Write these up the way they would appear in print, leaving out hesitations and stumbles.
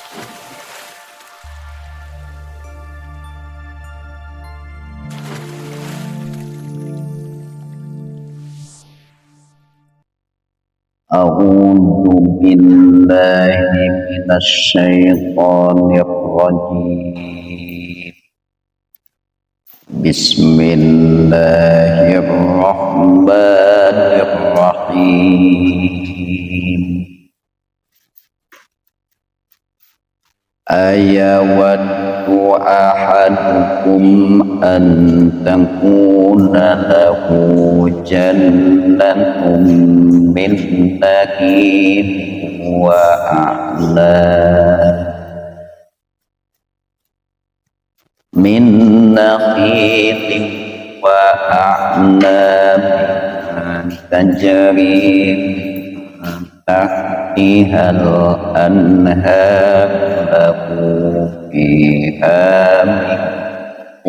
A'udzu billahi minasy syaithanir rajim. Bismillahirrahmanirrahim. Ayawaddu ahadukum an takuna lahu jannatun min nakhilin wa a'nab tajri tahtihal anhar lahu fiha min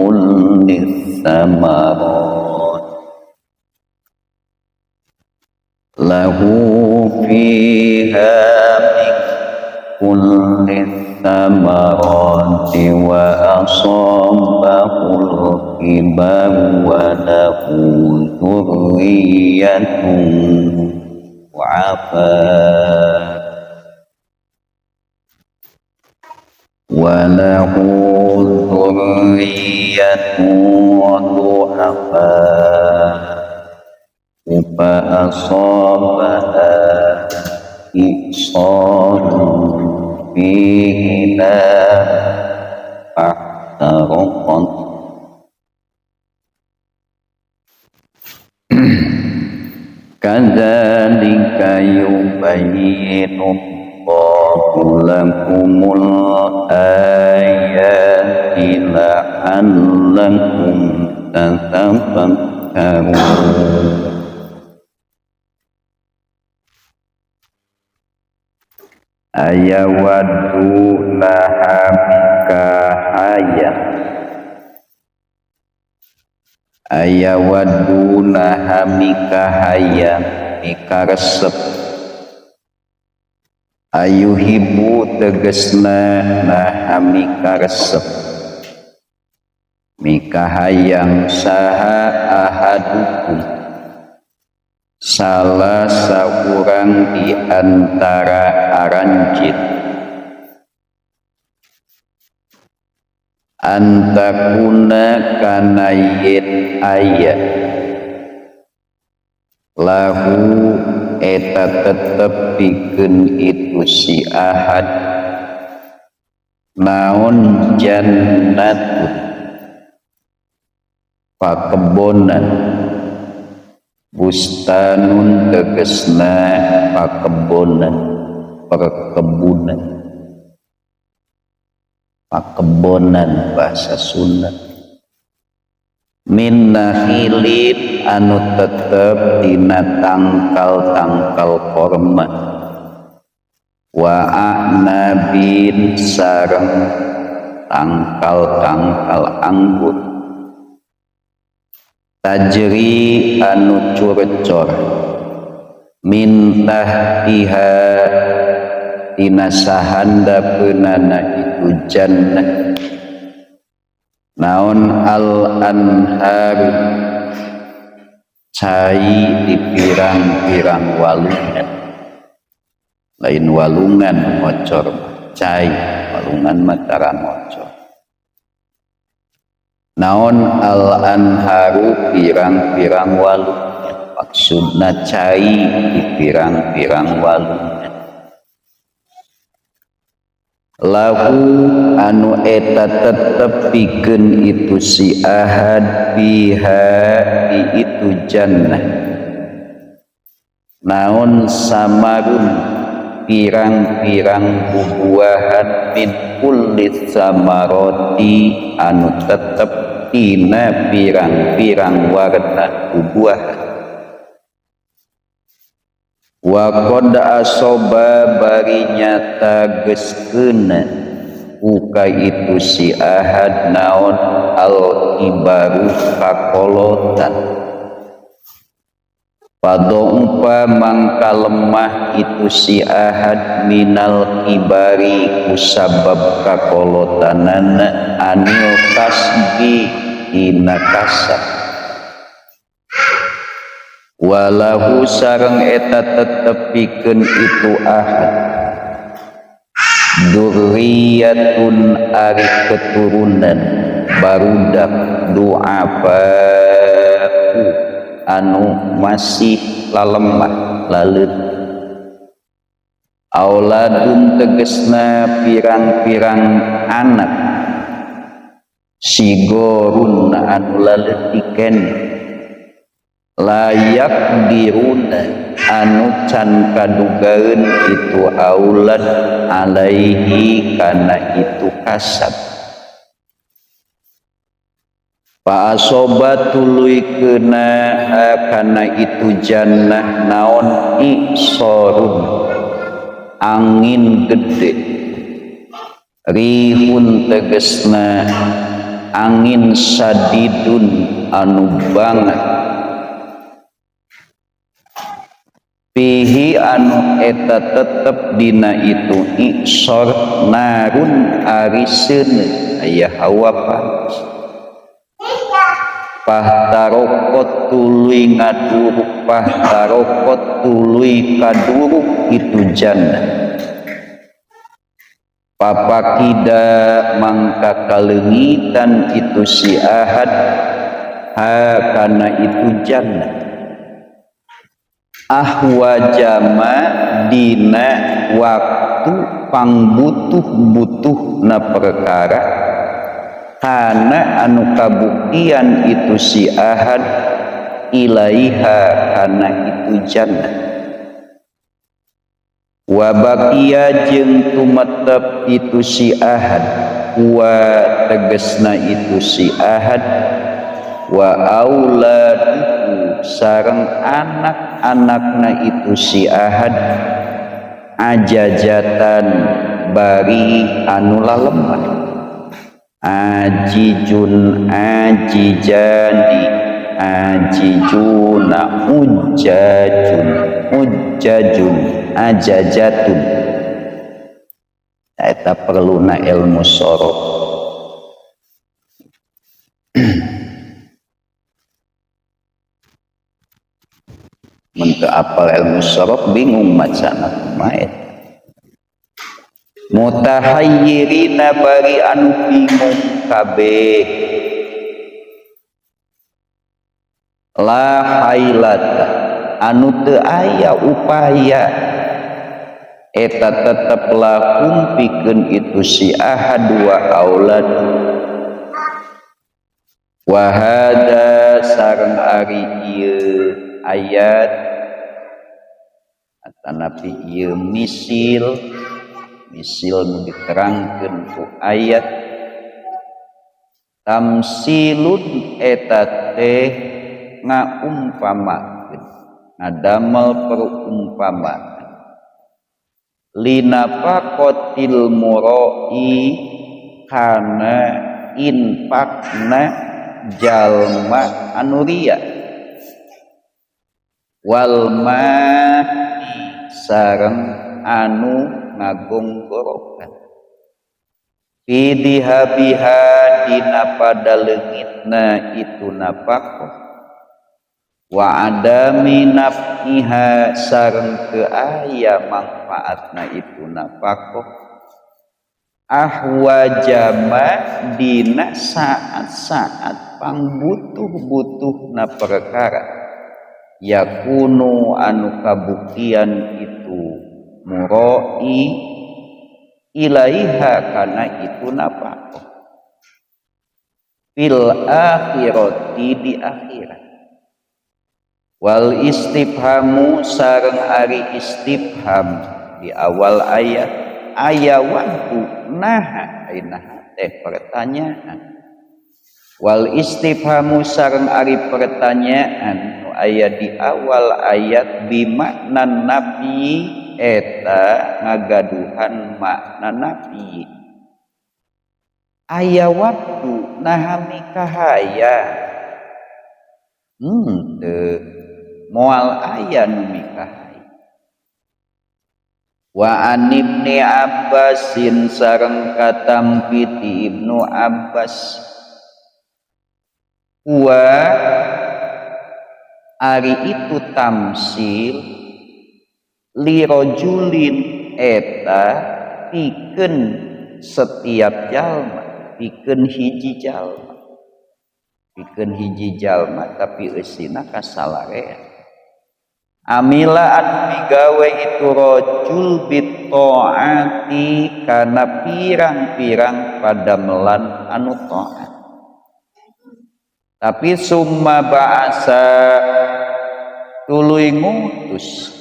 kulli thamarat wa asabahul kibar wa lahu dhurriyyatun fa asabaha i'sarun fihi fahtaraqat. Kadzalika yubayyinu Allahu lakumul ayati la'allakum tatafakkarun. Ayawaddu lahamika hayya ayawaddu lahamika hayya mika resep ayuhibu tegesna lahamika resep mika hayang saha ahadukum salah saurang di antara aranjit antakuna kana yen ayat lahu eta tetep pikeun itu si ahad naon jannatun pakebonan bustanun tegesna pakebonan perkebunan pakebonan bahasa Sunda min nakhilin anu tetep dina tangkal-tangkal korma wa a'nabin sareng tangkal-tangkal anggur tajri anu curcor min tahtiha dina sahandapeunana itu jannah naon al anhar cai di pirang-pirang walungan lain walungan mocor cai walungan mataran mocor naon al anharu pirang-pirang walungan maksudna cai di pirang-pirang walungan lahu anu eta tetep pikeun itu si ahad biha di itu jannah naon samarun pirang-pirang bubuahan min kulli samaroti anu tetep tina pirang-pirang warna bubuahan wa qad asoba bari nyata geus keuna uka itu si ahad naon al ibaru kakolotan Padha mangka lemah itu si ahad minal kibari kusabab kakolotanana anil kasbi ina kasab walahu sareng eta tetepikeun itu ahad durriyatun ari keturunan barudak du'afaku anu masih lalemah laleut auladun tegesna pirang-pirang anak sigorun anu laleutik layak diruna anu can kadugaeun itu aulad alaihi kana itu kasab fa asoba tuluikeuna kana itu jannah naon isorun angin gede rihun tegesna angin sadidun anu banget fihi anu eta tetep dina itu isor narun ariseun aya hawa panas pahtarokot tuluy ngaduruk pahtarokot tuluy kaduruk itu jannah papakida mangka kalengitan itu si ahad kana itu jannah ahwajama dina waktu pangbutuh na perkara kana anu kabuktian itu si ahad ilaiha kana itu jannah wa baqiya jeung tumetep itu si ahad wa tegesna itu si ahad wa auladuhu sareng anak-anakna itu si ahad ajajatan bari anu lalemah ajijun ajijani ajijuna ujjajun ajajatun eta perluna ilmu sorof mun teu apal ilmu sorof bingung macana kumaha mutahayyirina bari anu bingung kabeh la hailata anu teu aya upaya eta tetep lahum pikeun itu si ahad wa aulad wa hada sareng ari ieu ayat atanapi ieu misil nu diterangkeun ku ayat tamsilun eta teh ngaumpamakeun ngadamel perumpamaan linafaqatil muroi kana infakna jalma anu ria wal ma'i sareng anu ngagonggorokan fidihabiha dina pada leungitna itu nafaqah wa adami naf'iha sareng teu aya manfaatna itu nafaqah ahwajama dina saat-saat pangbutuh-butuhna perkara yakunu anu kabuktian itu muroi ilaiha kana itu nafaqah fil akhirati di akhirat wal istifhamu sareng ari istifham di awal ayat ayawatu naha ainaha teh pertanyaan wal istifhamu sareng ari pertanyaan nu aya di awal ayat bimakna nafi eta ngagaduhan makna nafi aya waktu naha mikahaya teu moal aya nu mikahay. Wa an Ibni Abbasin sareng katampi ti Ibnu Abbas wa ari itu tamsil li rajulin eta pikeun setiap jalma, pikeun hiji jalma tapi eusina kasalarean. Amila anu migawe itu rajul bitaati kana pirang-pirang padamelan anu taat. Tapi summa ba'asa tuluy ngutus.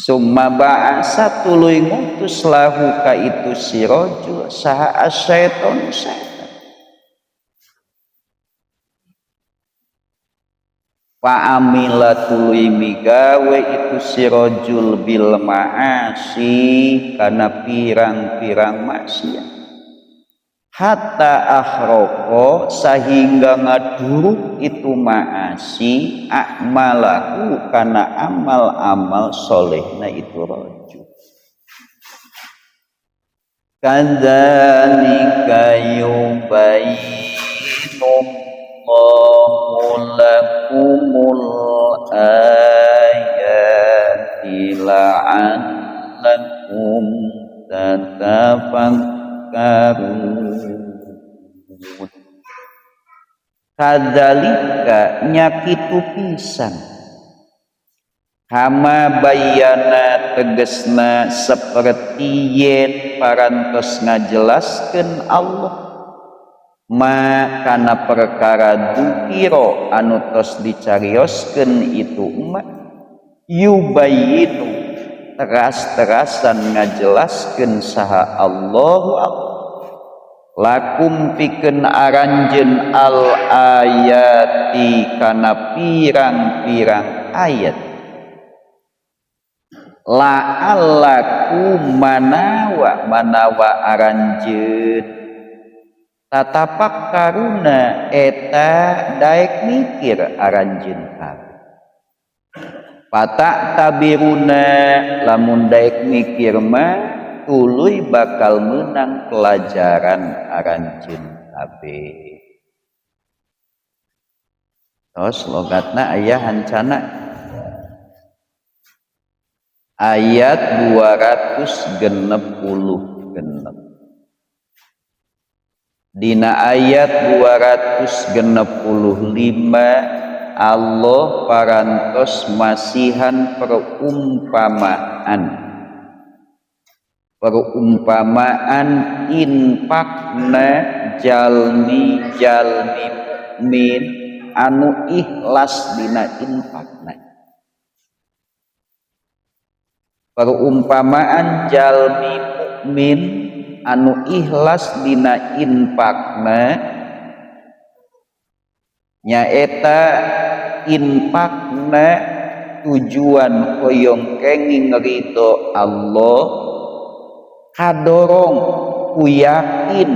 Summa ba'asa tuluy ngutus lahu ka itu si rajul saha asyaiton setan. Fa'amila tuluy migawe itu si rajul bil ma'asi kana pirang-pirang maksiat. Hatta akhroko sehingga ngaduruk itu ma'asi a'malahu kana amal-amal solehna itu rajul. Kadzalika yubayyinu Allahu lakumul ayati la'allakum tatafakkarun. Kadzalika nyakitu pisan kama bayana tegesna seperti yen parantos ngajelaskeun Allah ma kana perkara dukiro anu tos dicarioskeun itu emak yubayyinu teras-terasan ngajelaskeun saha Allahu lakum pikeun aranjeun al ayati kana pirang-pirang ayat la'allakum manawa aranjeun tatapakkaruna eta daek mikir aranjeun kabeh. Patak tabiruna lamun daek mikir mah tuluy bakal meunang pelajaran aranjeun kabeh. Tos logatna aya hancana ayat 266. Dina ayat 265 Allah parantos masihan perumpamaan infakna jalmi mukmin anu ikhlas dina infakna. Perumpamaan jalmi mukmin anu ikhlas dina infakna nyaeta infakna tujuan hoyong kenging ridho Allah kadorong ku yakin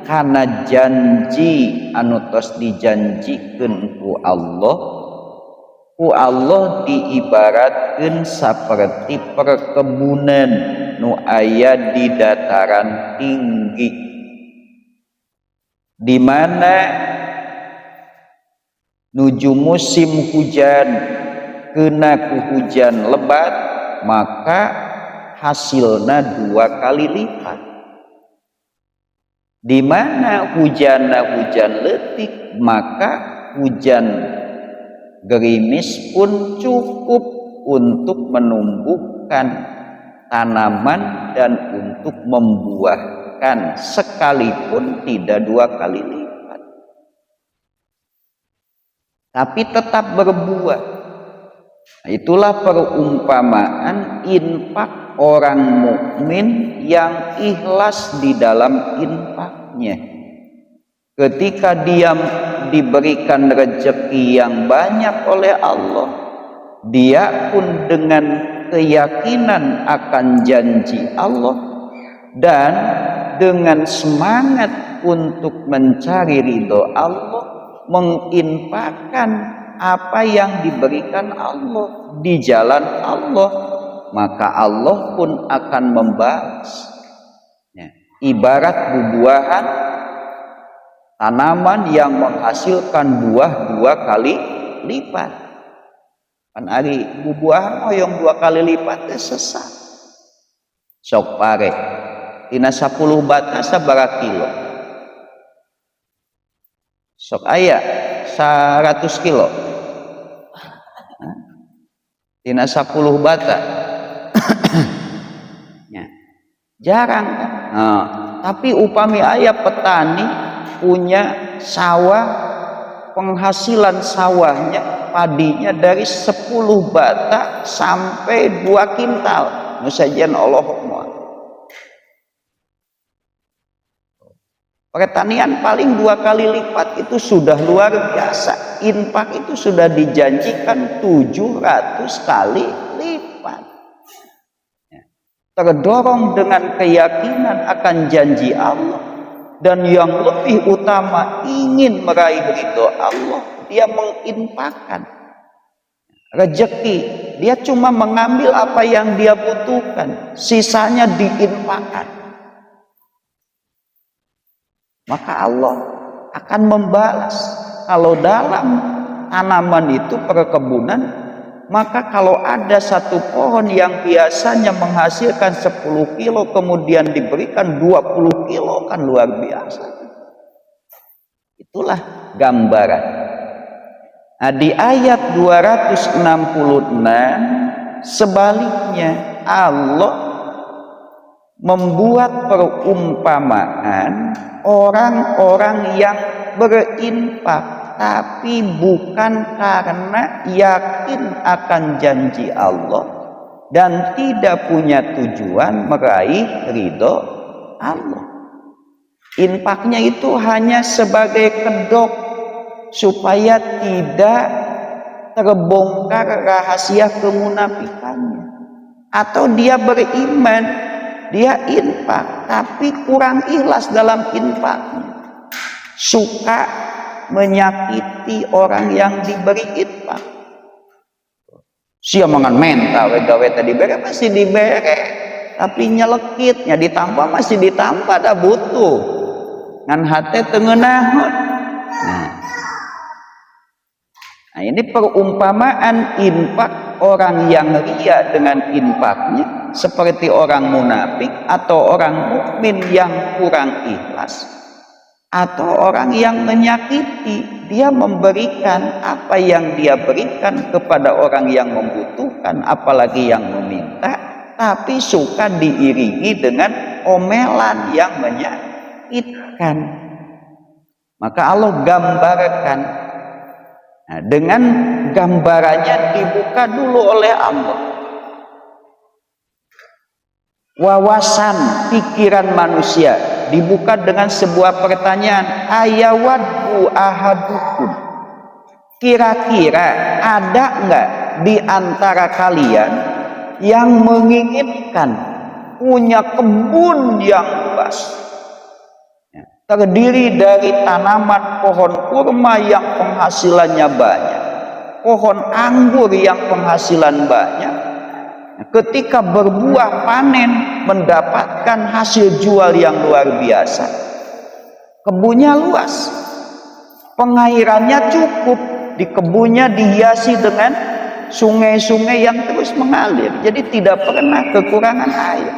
kana janji anu tos dijanjikeun ku Allah diibaratkeun saperti perkebunan nu aya di dataran tinggi di mana nuju musim hujan kena ku hujan lebat maka hasilna 2 kali lipat. Di mana hujan letik maka hujan gerimis pun cukup untuk menumbuhkan tanaman dan untuk membuahkan sekalipun tidak 2 kali lipat, tapi tetap berbuah. Itulah perumpamaan infak orang mukmin yang ikhlas di dalam infaknya. Ketika dia diberikan rezeki yang banyak oleh Allah, dia pun dengan keyakinan akan janji Allah dan dengan semangat untuk mencari ridho Allah menginfakkan apa yang diberikan Allah di jalan Allah, maka Allah pun akan membalas. Ya. Ibarat buah-buahan, tanaman yang menghasilkan buah 2 kali lipat. Kan ari buah-buahan hoyong 2 kali lipat sesat. Sok pare tina 10 bata sabaraha kilo? Sok aya 100 kilo. Tina 10 bata. Ya. Jarang kan? Nah, tapi upami aya petani punya sawah, penghasilan sawahnya padinya dari 10 bata sampai 2 kintal. Nu sajian Allahumma. Pertanian paling 2 kali lipat itu sudah luar biasa. Infak itu sudah dijanjikan 700 kali lipat. Terdorong dengan keyakinan akan janji Allah, dan yang lebih utama ingin meraih ridho Allah, dia menginfakkan rezeki. Dia cuma mengambil apa yang dia butuhkan, sisanya diinfakkan. Maka Allah akan membalas. Kalau dalam tanaman itu perkebunan, maka kalau ada satu pohon yang biasanya menghasilkan 10 kilo kemudian diberikan 20 kilo, kan luar biasa. Itulah gambaran. Nah, di ayat 266 sebaliknya Allah membuat perumpamaan orang-orang yang berinfak tapi bukan karena yakin akan janji Allah dan tidak punya tujuan meraih ridho Allah. Infaknya itu hanya sebagai kedok supaya tidak terbongkar rahasia kemunafikannya. Atau dia beriman, dia infak tapi kurang ikhlas dalam infaknya, suka menyakiti orang yang diberi infak. Sia mangan mental gawe tadi bere masih dibere, tapi nyelekitnya ditambah masih ditambah dah butuh ngan hate tengenahon. Nah, ini perumpamaan infak orang yang ria dengan infaknya seperti orang munafik atau orang mukmin yang kurang ikhlas, atau orang yang menyakiti. Dia memberikan apa yang dia berikan kepada orang yang membutuhkan, apalagi yang meminta, tapi suka diiringi dengan omelan yang menyakitkan. Maka Allah gambarkan. Nah, dengan gambarannya dibuka dulu oleh Allah. Wawasan pikiran manusia dibuka dengan sebuah pertanyaan, ayawaddu ahadukum, kira-kira ada enggak di antara kalian yang menginginkan punya kebun yang luas, terdiri dari tanaman pohon kurma yang penghasilannya banyak, pohon anggur yang penghasilan banyak, ketika berbuah panen mendapatkan hasil jual yang luar biasa, kebunnya luas, pengairannya cukup, di kebunnya dihiasi dengan sungai-sungai yang terus mengalir, jadi tidak pernah kekurangan air.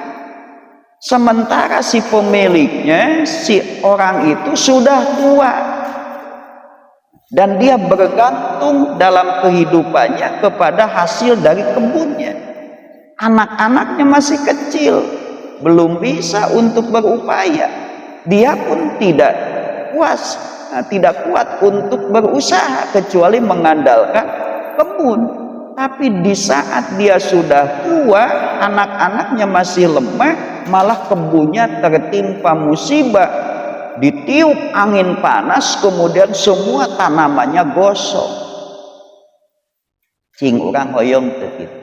Sementara si pemiliknya, si orang itu sudah tua dan dia bergantung dalam kehidupannya kepada hasil dari kebunnya. Anak-anaknya masih kecil, belum bisa untuk berupaya. Dia pun tidak kuat untuk berusaha kecuali mengandalkan kebun. Tapi di saat dia sudah tua, anak-anaknya masih lemah, malah kebunnya tertimpa musibah, ditiup angin panas, kemudian semua tanamannya gosong. Cing urang hoyong teu kitu.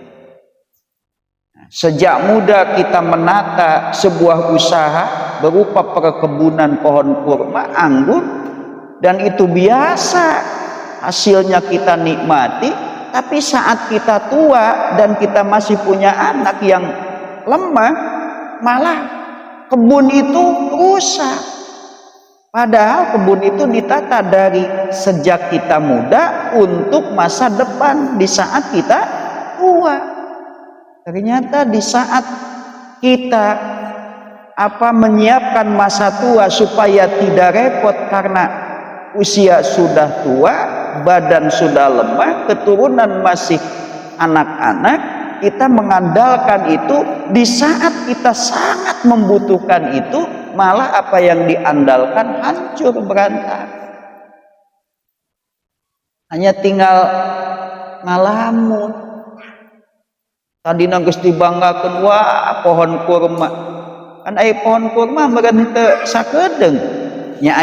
Sejak muda kita menata sebuah usaha berupa perkebunan pohon kurma, anggur, dan itu biasa hasilnya kita nikmati, tapi saat kita tua dan kita masih punya anak yang lemah, malah kebun itu rusak. Padahal kebun itu ditata dari sejak kita muda untuk masa depan di saat kita tua. Ternyata di saat kita menyiapkan masa tua supaya tidak repot karena usia sudah tua, badan sudah lemah, keturunan masih anak-anak, kita mengandalkan itu di saat kita sangat membutuhkan itu, malah apa yang diandalkan hancur berantakan. Hanya tinggal ngalamun. Tadi nanggus dibanggakan, wah pohon kurma. Kan aya pohon kurma meureun teu sakedeung. Nya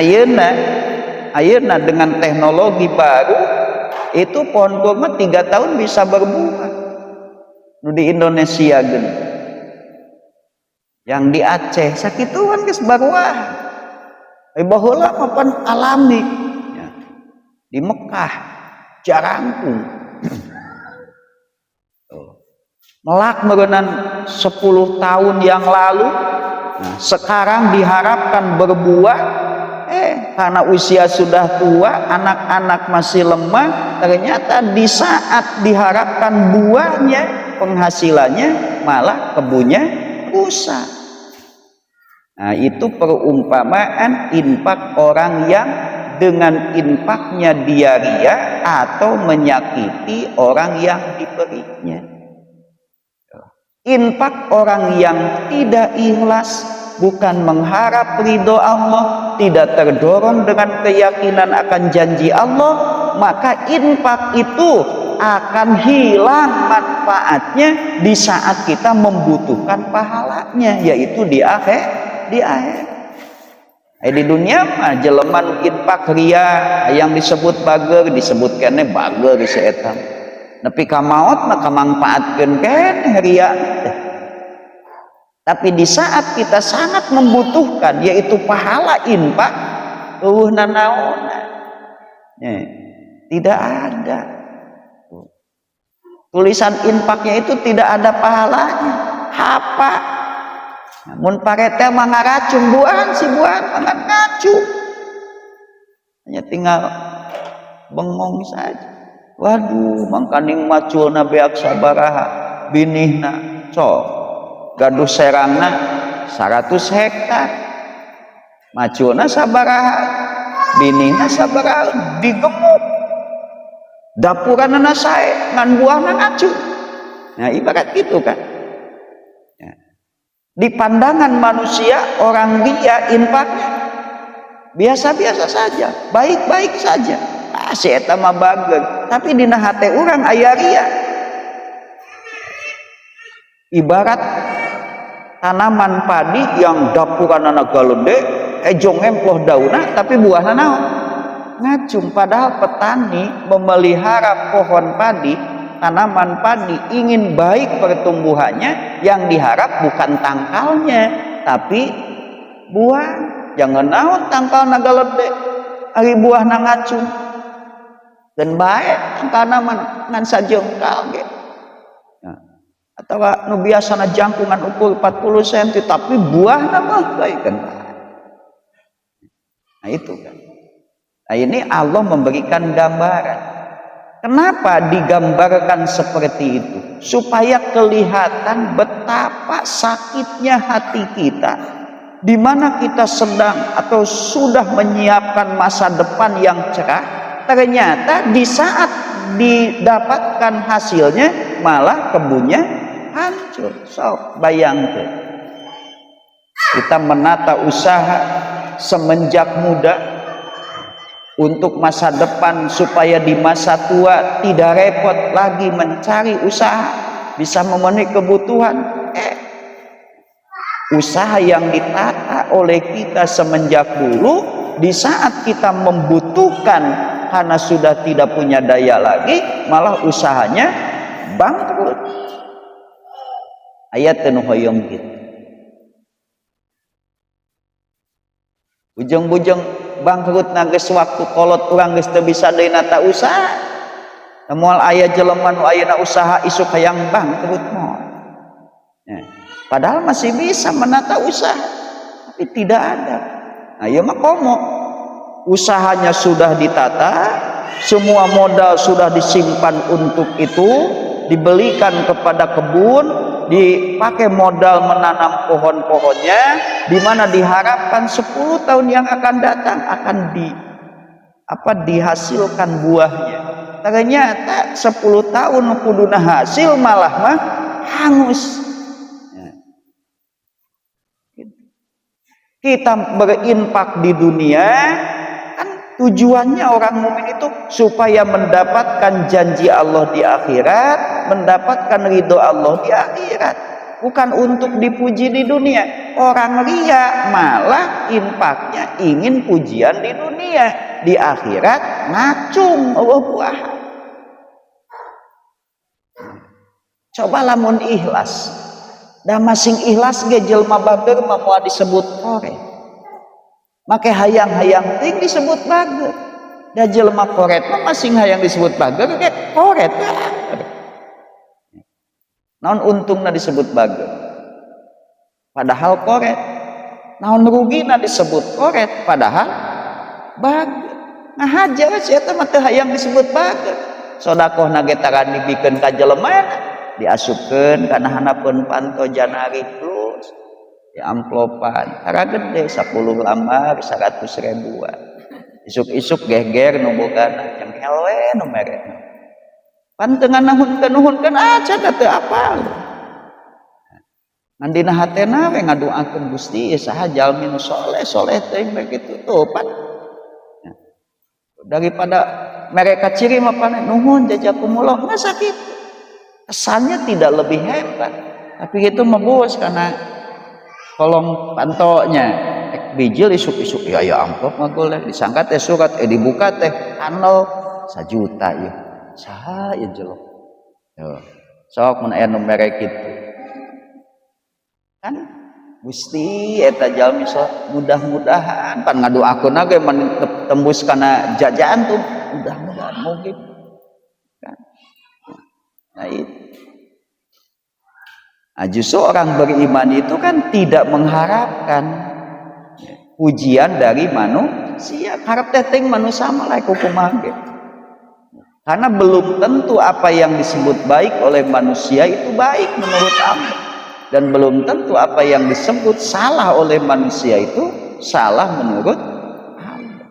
ayeuna dengan teknologi baru itu pohon kurma 3 tahun bisa berbuah. Nu di Indonesia geuning. Yang di Aceh sakituan geus baruah. Baheula mah pan alami. Ya. Di Mekah jarangkung. Melak meureunnan 10 tahun yang lalu. Nah, sekarang diharapkan berbuah, karena usia sudah tua, anak-anak masih lemah, ternyata di saat diharapkan buahnya, penghasilannya, malah kebunnya rusak. Nah, itu perumpamaan infak orang yang dengan infaknya dia ria atau menyakiti orang yang diberinya. Infak orang yang tidak ikhlas, bukan mengharap ridho Allah, tidak terdorong dengan keyakinan akan janji Allah, maka infak itu akan hilang manfaatnya di saat kita membutuhkan pahalanya, yaitu di akhir. Di dunia mah jeleman infak ria yang disebut bager, disebut kene bager di setan. Tapi ka maot mah kamangpaatkeun keneh ria. Tapi di saat kita sangat membutuhkan, yaitu pahala infak, eueuhna naonna. Tidak ada. Tulisan infaknya itu tidak ada pahalanya. Hapa. Namun parete mah ngaracung buahan si buahan mah ngacung. Hanya tinggal bengong saja. Waduh, mangkaning maculna beak sabaraha binihna sok gaduh serangna 100 hektar. Maculna sabaraha, binihna sabaraha, digemuk. Dapuranna sae ngan buahna ngacung. Nah, ibarat gitu kan. Ya. Di pandangan manusia orang ria infaknya biasa-biasa saja, baik-baik saja. Si eta mah bageug, tapi dina hate urang aya ria. Ibarat tanaman padi yang dapuranna galede, ejong emploh daunna tapi buahna naon? Ngacung. Padahal petani memelihara pohon padi, tanaman padi, ingin baik pertumbuhannya, yang diharap bukan tangkalnya tapi buah. Jangan naon tangkalna galede, ari buahna ngacung. Dan baik tanaman ngan sajengkal ge. Nah, atau nu biasana jangkungan ukur 40 cm tapi buahna mah baik kan. Nah itu kan. Nah ini Allah memberikan gambaran. Kenapa digambarkan seperti itu? Supaya kelihatan betapa sakitnya hati kita, di mana kita sedang atau sudah menyiapkan masa depan yang cerah. Ternyata di saat didapatkan hasilnya malah kebunnya hancur. So, bayangkan kita menata usaha semenjak muda untuk masa depan supaya di masa tua tidak repot lagi mencari usaha, bisa memenuhi kebutuhan. Usaha yang ditata oleh kita semenjak dulu, di saat kita membutuhkan karena sudah tidak punya daya lagi, malah usahanya bangkrut. Ayat nu hoyong gitu. Ujung-ujung bangkrut geus waktu kolot urang geus teu bisa deui nata usaha. Moal aya jelema nu ayeuna usaha isuk hayang bangkrut moal. Ya. Padahal masih bisa menata usaha, tapi tidak ada. Nah, ieu mah komo. Usahanya sudah ditata, semua modal sudah disimpan untuk itu, dibelikan kepada kebun, dipakai modal menanam pohon-pohonnya, di mana diharapkan 10 tahun yang akan datang akan dihasilkan buahnya. Ternyata 10 tahun kuduna hasil malah mah hangus. Kita berinfak di dunia kan tujuannya orang mukmin itu supaya mendapatkan janji Allah di akhirat, mendapatkan ridho Allah di akhirat, bukan untuk dipuji di dunia. Orang ria malah infaknya ingin pujian di dunia, di akhirat ngacung buah. Coba lamun ikhlas, da masing ikhlas ge jelma bager mah moal disebut koret. Make hayang-hayang ting disebut bager. Da jelma koret mah masing hayang disebut bager ge koret. Naon untungna disebut bager? Padahal koret. Naon rugina disebut koret padahal bager. Ngahaja we eta mah teu hayang disebut bager. Sodakohna ge tara dibikeun ka jelemana, diasupkeun kana hanapeun panto Janari Plus di amplopan tara gede 10 lembar 100 ribuan. Isuk-isuk geger nu bogana cengkel we nu merekna. Pan teu nuhunkeun acan teu apal. Ngan dina hatena we ngadoakeun Gusti saha jalmi nu soleh teh begitu tuh pan. Daripada mereka ciri mah pane nuhun jazakumullah nggak sakit. Kesannya tidak lebih hebat, tapi itu membos karena kolong pantonya bijil isuk-isuk ya amplop mah golek disangka teh surat dibuka teh kanal 1 juta ya saha ya jelok yo sok mun aya nu mere kitu kan Gusti eta jalmi sok mudah-mudahan pan ngadoakeun ge tembus kana jajan tuh mudah-mudahan mungkin kan. Nah itu. Nah, justru orang beriman itu kan tidak mengharapkan pujian dari manusia. Harap teteng manusia malah kukumaha. Karena belum tentu apa yang disebut baik oleh manusia itu baik menurut Allah. Dan belum tentu apa yang disebut salah oleh manusia itu salah menurut Allah.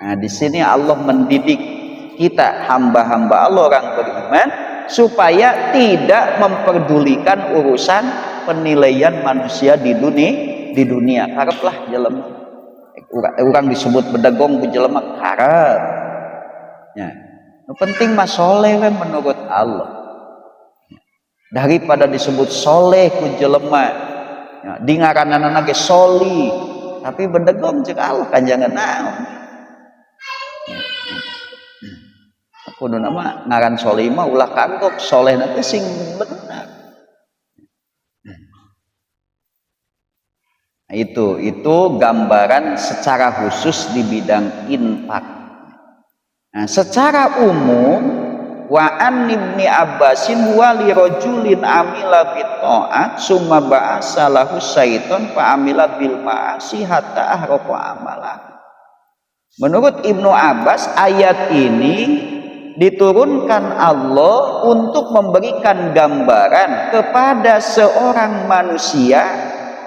Nah, di sini Allah mendidik kita hamba-hamba Allah orang beriman supaya tidak memperdulikan urusan penilaian manusia di dunia. Haraplah jelema urang disebut bedegong ku jelema harap ya nu penting mah soleh we menurut Allah daripada disebut soleh ku jelema ya, di ngaranana ge soli tapi bedegong jeung Allah kanjangan naon. Kudu nama ngaran soleh mah ulah kangkok soleh nanti sing benar. Nah, itu gambaran secara khusus di bidang infak. Nah, secara umum wa an ibni Abbasin wa li rajulin amila bit taat summa ba'asa lahu syaiton fa amila bil ma'asi hatta ahraqa amalah. Menurut Ibnu Abbas ayat ini diturunkan Allah untuk memberikan gambaran kepada seorang manusia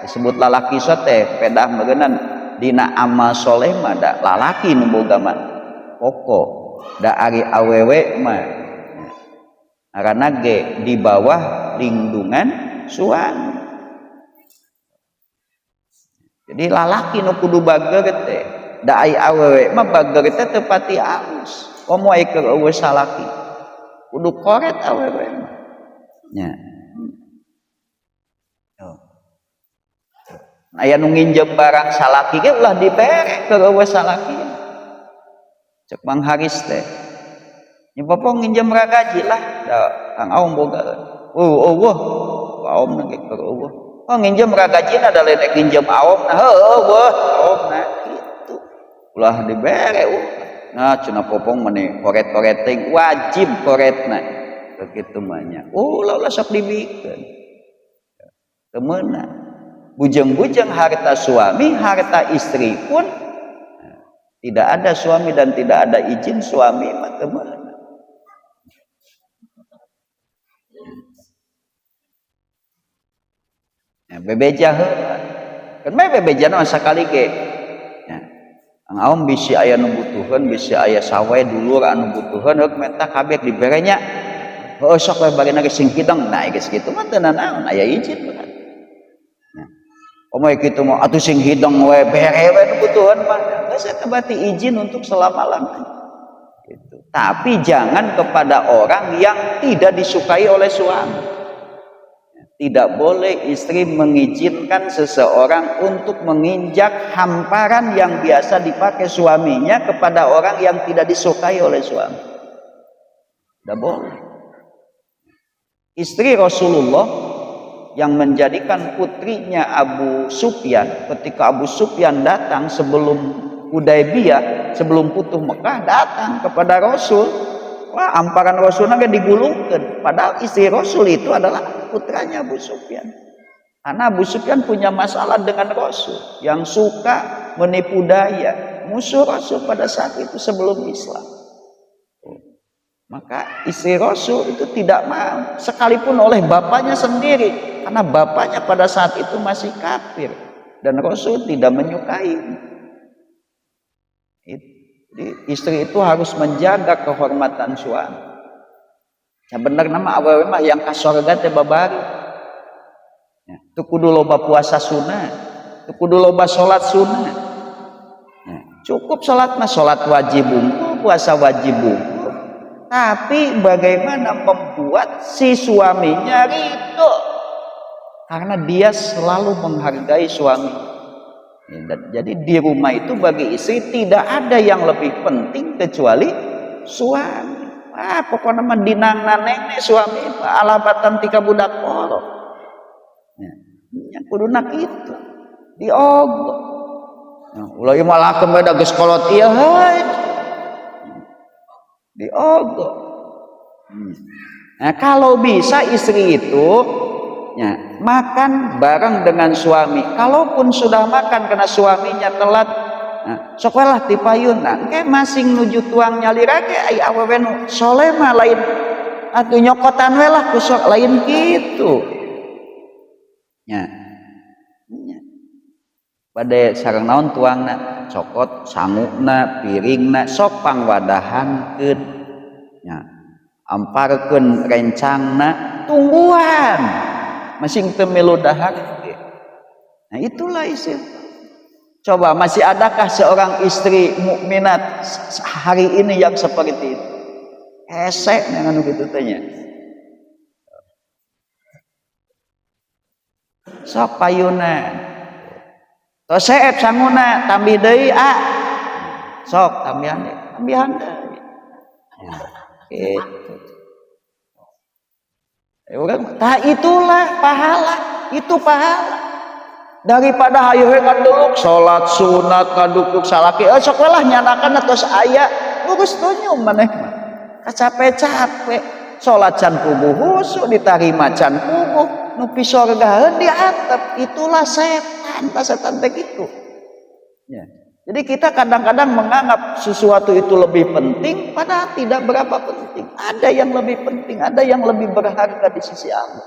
disebut lalaki sote pedah megenan dina amal soleh mah da lalaki nu boga mah pokok da ari awewe mah karena ge di bawah lindungan suami. Jadi lalaki nu kudu bager teh da ai awewe mah bager teh teu pati alus. Komo keur eueuh salaki kudu koret awewe nya. Aya nu nginjem barang salaki ge ulah dibere keur eueuh salaki. Cek Mang Haris teh. Nya popo nginjem ragaji lah da Kang Aom boga. Eueuh Aom ge keur eueuh. Oh nginjem ragajina da lenek nginjem Aom nah heueuh Aom nah kitu. ulah dibere nah cenah popong meni koret-koret teh wajib koretna begitu banyak ulah sok dibikeun teu meunang bujang-bujang harta suami harta istri pun tidak ada suami dan tidak ada izin suami mah teu meunang. Ya, bebeja heula. Kan bae bebeja mah sakali ge. Ya. Ngaom bisi aya nu butuheun, bisi aya sawe dulur anu butuheun heuk menta kabeh dibere nya. Heuh sok we bagina ge sing hidang nah geus kitu mah teu naon aya izin kan. Ya. Omoy kitu mah atuh sing hidang we bere we nu butuheun mah geus eta berarti izin untuk selama-lamanya. Gitu. Tapi jangan kepada orang yang tidak disukai oleh suami. Tidak boleh istri mengizinkan seseorang untuk menginjak hamparan yang biasa dipakai suaminya kepada orang yang tidak disukai oleh suami. Tidak boleh. Istri Rasulullah yang menjadikan putrinya Abu Sufyan, ketika Abu Sufyan datang sebelum Hudaybiyah, sebelum Futuh Mekah, datang kepada Rasul. Wah, amparan Rasulnya digulungkan. Padahal istri Rasul itu adalah putranya Abu Sufyan. Karena Abu Sufyan punya masalah dengan Rasul yang suka menipu daya, musuh Rasul pada saat itu sebelum Islam. Maka istri Rasul itu tidak mau, sekalipun oleh bapaknya sendiri, karena bapaknya pada saat itu masih kafir dan Rasul tidak menyukai. Jadi istri itu harus menjaga kehormatan suami. Ya bener nama awewe mah yang ka sorga teh babari. Ya, teu kudu loba puasa sunnah, teu kudu loba salat sunnah. Ya, cukup salat mah salat wajib unggul, puasa wajib unggul. Tapi bagaimana membuat si suaminya ridho? Karena dia selalu menghargai suami. Jadi di rumah itu bagi istri tidak ada yang lebih penting kecuali suami. Pokoknya mah dinang nenek suami alabatan tika budak poro. Ya, kuduna kitu. Diogo. Ulah ieu malah kembeda geus kolot ieu heuh. Diogo. Nah, kalau bisa istri itu ya, makan bareng dengan suami. Kalaupun sudah makan karena suaminya telat, nah, sok we lah ti payun. Nah, engke masing nuju tuang nyalira ge ai awewe nu soleh mah lain atuh nyokotan we lah ku sok lain kitu. Nya. Nya. Bade sareng naon tuangna? Cokot sanguna, piringna sok pangwadahankeun. Nya. Amparkeun rencangna tungguan. Masing teu melu dahar. Nah itulah istri. Coba masih adakah seorang istri mukminat hari ini yang seperti itu? Esek dengan begitu tanya. Sok payuna. Tos seep sanguna tambi deui sok tambihan deui. Tambihan deui. Ya, gitu. Tah itulah pahala, itu pahala. Daripada hayu kaduluk salat sunat kadukuk salaki, sok lah nyanakan atos aya, geus tunyum maneh mah. Kacape-cape, salat can puguh husu ditarima can puguh, nu pi sorgaeun di atep, itulah setan, setan teh kitu. Ya. Jadi kita kadang-kadang menganggap sesuatu itu lebih penting, padahal tidak berapa penting. Ada yang lebih penting, ada yang lebih berharga di sisi Allah.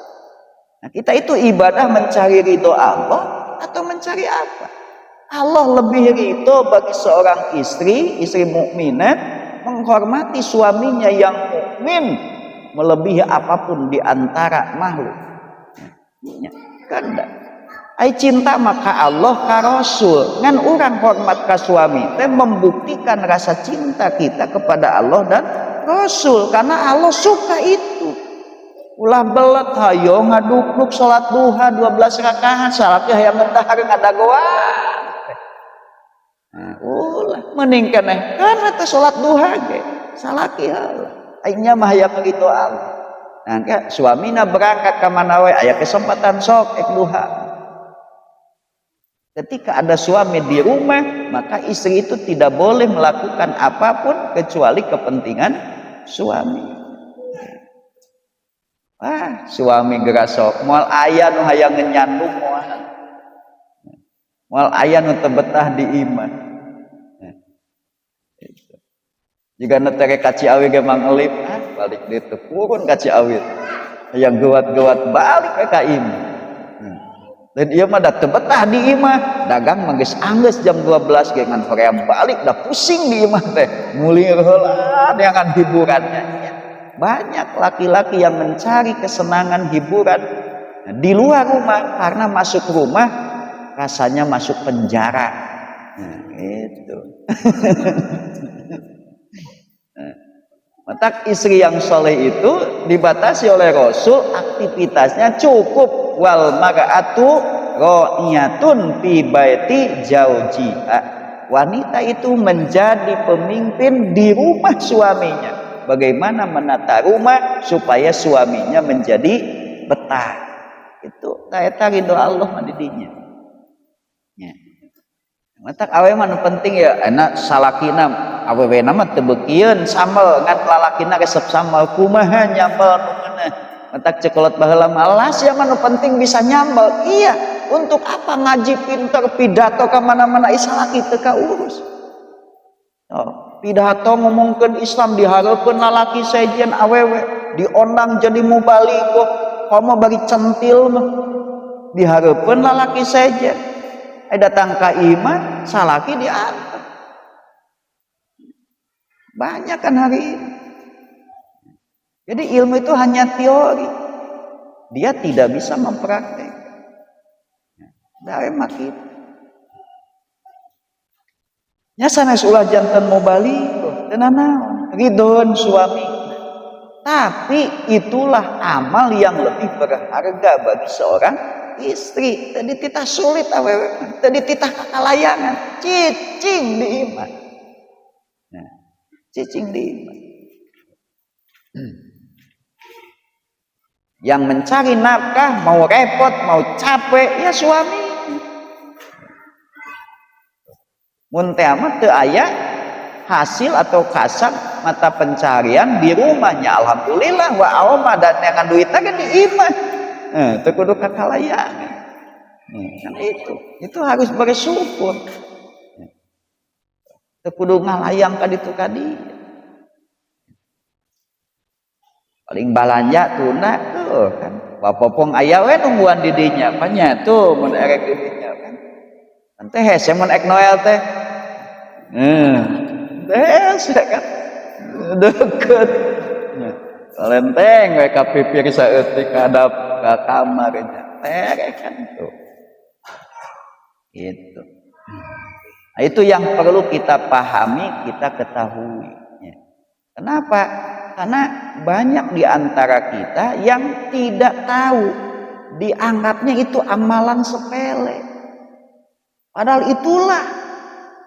Nah, kita itu ibadah mencari ridho Allah atau mencari apa? Allah lebih ridho bagi seorang istri mukminat menghormati suaminya yang mukmin melebihi apapun di antara makhluk. Kan ai cinta maka Allah ka Rasul ngan urang hormat ka suami teh membuktikan rasa cinta kita kepada Allah dan Rasul karena Allah suka itu. Ulah belet hayo ngaduk-duk salat duha 12 rakaat salaki hayang ngentahar ngadagoan. Nah, ulah mending keneh kan eta salat duha ge salaki heula. Aingnya mah hayang kitu Allah. Nah, suamina berangkat ka mana we aya kesempatan sok ek duha. Ketika ada suami di rumah, maka istri itu tidak boleh melakukan apapun kecuali kepentingan suami. Suami gerasok moal aya nu hayang nyandung moal aya nu teu betah di imah. Jika netere ka Ciawi ge Mang Elip, balik deui teu purun ka Ciawi. Hayang geuat-geuat balik ka imah. Dan ieu mah da teu betah di imah, dagang mah geus anggeus jam 12 ge ngan hoream balik da pusing di imah teh. Ngulir heula dengan hiburannya. Banyak laki-laki yang mencari kesenangan hiburan di luar rumah karena masuk rumah rasanya masuk penjara. Itu. Maka istri yang soleh itu dibatasi oleh Rasul aktivitasnya cukup wal mar'atu ra'iyatun fi baiti zawjiha. Wanita itu menjadi pemimpin di rumah suaminya. Bagaimana menata rumah supaya suaminya menjadi betah. Itu eta ridho Allah madidinya. Ya. Mata awe mah penting ya enak salakina awewe nama teu beukieun sambal ngan lalakina resep sambal kumaha nyambal nu meuneh. Mata cekolot baheula malas ya mah nu penting bisa nyambal. Iya, untuk apa ngaji pinter pidato ka mana-mana isalaki teu kaurus. Oh, pidato ngomongkeun Islam dihareupeun lalaki sejen awewe diondang jadi mubalighah komo bari centil mah dihareupeun lalaki sejen. Datang ke iman, salaki diantar. Banyak kan hari ini. Jadi ilmu itu hanya teori. Dia tidak bisa mempraktek. Dari makin. Nya sanes ulah janten mau balik, tenan naon, ridon suami. Tapi itulah amal yang lebih berharga bagi seorang istri. Tadi titah sulit awewe, tadi titah kakalayangan, cicing di iman. Nah, cicing di iman. Yang mencari nafkah mau repot, mau capek ya suami. Mun teh mah teu aya hasil atau kasab mata pencarian di rumahnya, alhamdulillah wa awma dan dengan duitnya kan di iman. Teu kudu kakalayangan. Kan itu harus bersyukur. Teu kudu ngalayang ka ditu ka dieu. Paling balanja tuna tuh kan. Bapopong aya we nungguan di dinya, panya tuh mun erek di dinya kan. Teh hese mun ek Noel teh. Hese kan. Deket. Lenteng we ka pipir saeutik hadap ka kamarnya. Terek kan tuh. Itu. Nah, itu yang perlu kita pahami, kita ketahui. Kenapa? Karena banyak di antara kita yang tidak tahu, dianggapnya itu amalan sepele. Padahal itulah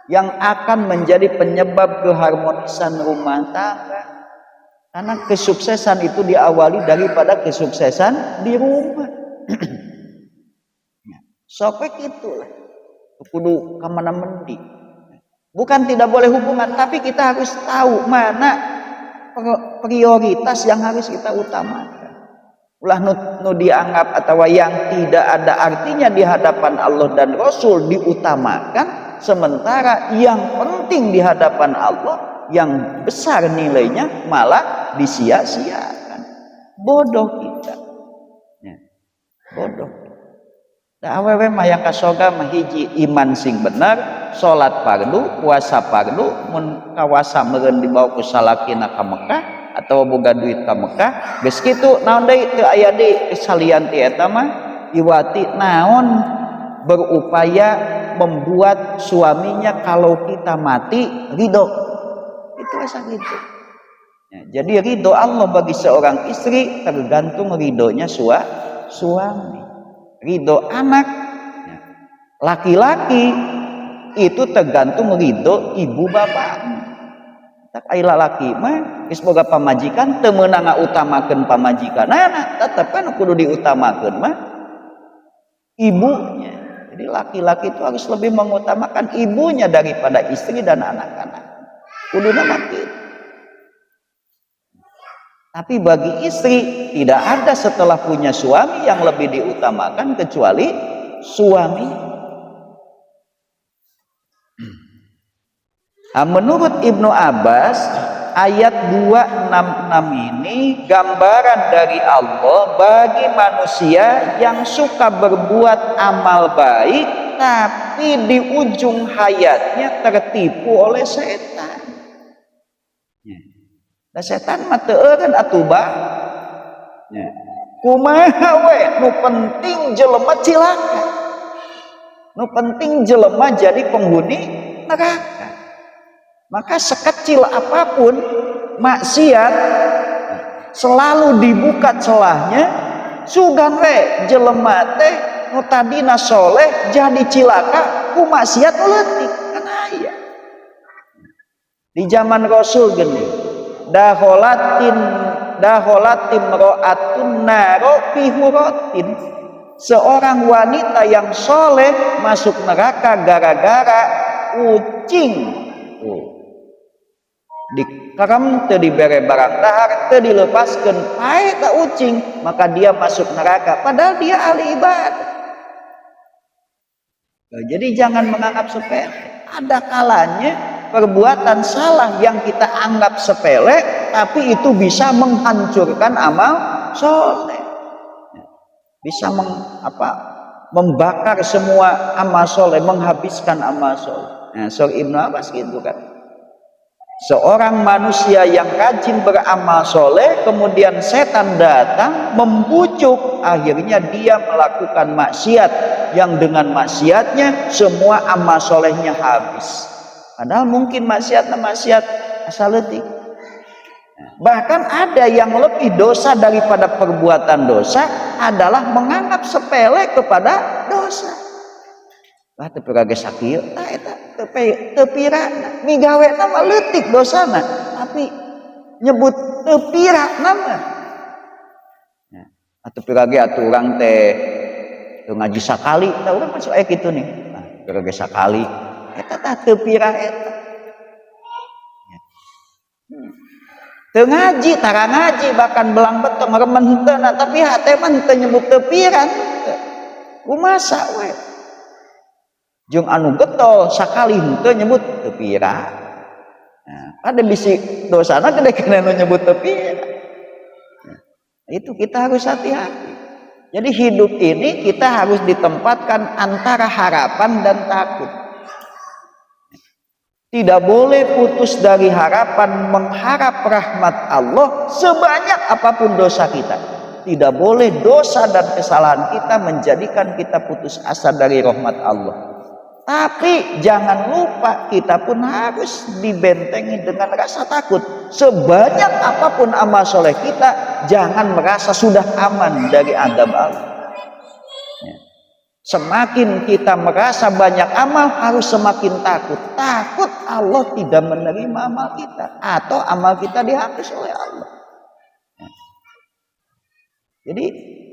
yang akan menjadi penyebab keharmonisan rumah tangga. Karena kesuksesan itu diawali daripada kesuksesan di rumah. Sopek itulah. Kudu kamana mendi. Bukan tidak boleh hubungan, tapi kita harus tahu mana prioritas yang harus kita utamakan. Ulah nu dianggap atau yang tidak ada artinya di hadapan Allah dan Rasul diutamakan, sementara yang penting di hadapan Allah yang besar nilainya malah disia-siakan. Bodoh kita. Ya, bodoh. Da awewe mah yang kasoga mah hiji iman sing bener, salat fardu, puasa fardu, mun kawasa meureun dibawa ku salakina ka Mekah atau boga duit ka Mekah, geus kitu naon deui teu aya deui kesalian ti eta mah iwati naon berupaya membuat suaminya kalau kita mati ridho. Itu asa gitu. Ya, jadi ridho Allah bagi seorang istri tergantung ridhonya suami. Ridho anak laki-laki itu tergantung ridho ibu bapak. Tak ai lalaki mah geus boga pamajikan teu meunang ngautamakeun pamajikanana, tetep kan kudu diutamakeun mah ibunya. Jadi laki-laki itu harus lebih mengutamakan ibunya daripada istri dan anak-anak. Kudu nama gitu. Tapi bagi istri tidak ada setelah punya suami yang lebih diutamakan kecuali suami. Nah, menurut Ibnu Abbas, ayat 266 ini gambaran dari Allah bagi manusia yang suka berbuat amal baik tapi di ujung hayatnya tertipu oleh setan. Nah, setan mah teu eureun atuh bah. Kumaha we nu penting jelema cilaka. Nu penting jelema jadi penghuni neraka. Maka sekecil apapun maksiat selalu dibuka celahnya. Sugan we jelema teh nu tadina soleh jadi cilaka ku maksiat nu leutik kan aya. Di zaman Rasul geuning daholatin ro'atun naro pihuratin, seorang wanita yang soleh masuk neraka gara-gara ucing dikerem teu dibere barang dahar teu dilepaskeun pae ka ucing, maka dia masuk neraka padahal dia ahli ibadah. Jadi jangan menganggap sepele. Ada kalanya perbuatan salah yang kita anggap sepele tapi itu bisa menghancurkan amal soleh, bisa membakar semua amal soleh, menghabiskan amal soleh. Nah, Surah Ibnu Abbas gitu kan, seorang manusia yang rajin beramal soleh kemudian setan datang membujuk, akhirnya dia melakukan maksiat yang dengan maksiatnya semua amal solehnya habis. Padahal mungkin maksiat asal leutik. Bahkan ada yang lebih dosa daripada perbuatan dosa adalah menganggap sepele kepada dosa. Lah teu pirage sakieu, tah eta teu pirana. Migawena mah leutik dosana, tapi nyebut teu pirana mah. Atuh pirage atuh urang teh teu ngaji sakali, tah urang masuk aya kitu nih. Nah, pirage sakali eta tah teu pirah eta. Teu ngaji, tara ngaji bahkan belang beteng remen henteu tapi hate mah teu nyebut teu pirah. Kumasa we? Jeung anu getol sakali henteu nyebut teu pirah. Nah, ada bisi dosana gede kana nu nyebut teu pirah. Nah, itu kita harus hati-hati. Jadi hidup ini kita harus ditempatkan antara harapan dan takut. Tidak boleh putus dari harapan mengharap rahmat Allah sebanyak apapun dosa kita. Tidak boleh dosa dan kesalahan kita menjadikan kita putus asa dari rahmat Allah. Tapi jangan lupa kita pun harus dibentengi dengan rasa takut. Sebanyak apapun amal soleh kita, jangan merasa sudah aman dari azab Allah. Semakin kita merasa banyak amal, harus semakin takut. Takut Allah tidak menerima amal kita atau amal kita dihapus oleh Allah. Jadi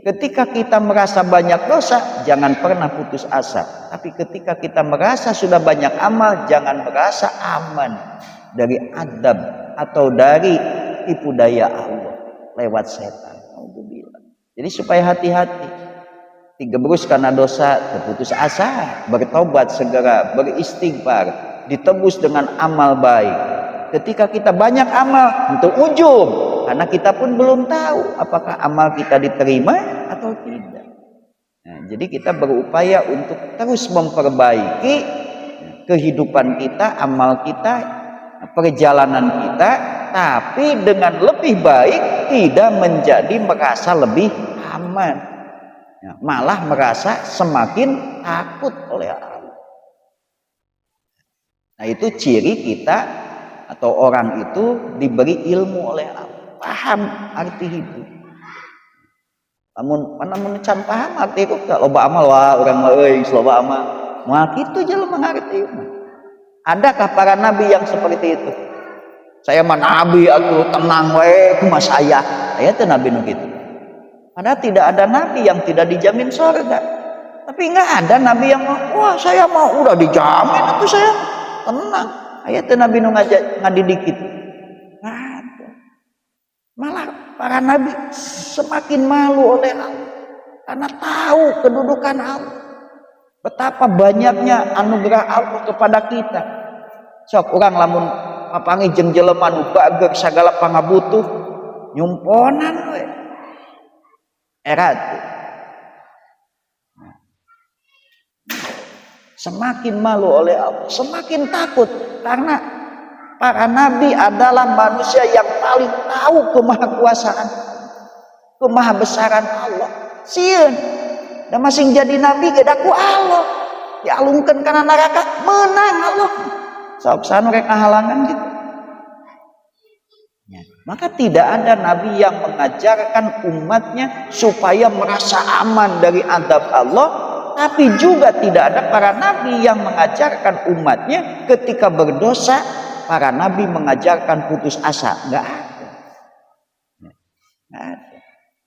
ketika kita merasa banyak dosa, jangan pernah putus asa. Tapi ketika kita merasa sudah banyak amal, jangan merasa aman dari azab atau dari tipu daya Allah lewat setan. Jadi supaya hati-hati. Digebrus karena dosa, terputus asa, bertobat segera, beristighfar, ditebus dengan amal baik. Ketika kita banyak amal, untuk ujub, karena kita pun belum tahu apakah amal kita diterima atau tidak. Nah, jadi kita berupaya untuk terus memperbaiki kehidupan kita, amal kita, perjalanan kita, tapi dengan lebih baik, tidak menjadi merasa lebih aman. Malah merasa semakin takut oleh Allah. Nah, itu ciri kita atau orang itu diberi ilmu oleh Allah, paham arti hidup. Namun can paham arti hidup, loba amal wah urang mah euy loba amal. Moal kitu jelema ngarti. Adakah para nabi yang seperti itu? Saya mah nabi atuh tenang we kumaha saya. Aya teh nabi nu kitu. Padahal tidak ada nabi yang tidak dijamin surga. Tapi nggak ada nabi yang mau, wah saya mau, udah dijamin itu saya tenang. Ayat nabi nu ngadidik gitu. Nggak ada. Malah para nabi semakin malu oleh Allah karena tahu kedudukan Allah. Betapa banyaknya anugerah Allah kepada kita. Sok urang lamun papangi jeung jelema nu bager sagala pangabutuh nyumponan we. Era itu. Semakin malu oleh Allah, semakin takut karena para nabi adalah manusia yang paling tahu kemahakuasaan, kemahabesaran Allah. Sieun da masing jadi nabi ge daku Allah. Dialungkeun kana neraka menang Allah. Sok sanu rek ngahalangan gitu. Ya. Maka tidak ada nabi yang mengajarkan umatnya supaya merasa aman dari azab Allah. Tapi juga tidak ada para nabi yang mengajarkan umatnya ketika berdosa, para nabi mengajarkan putus asa. Enggak ada. Enggak ada.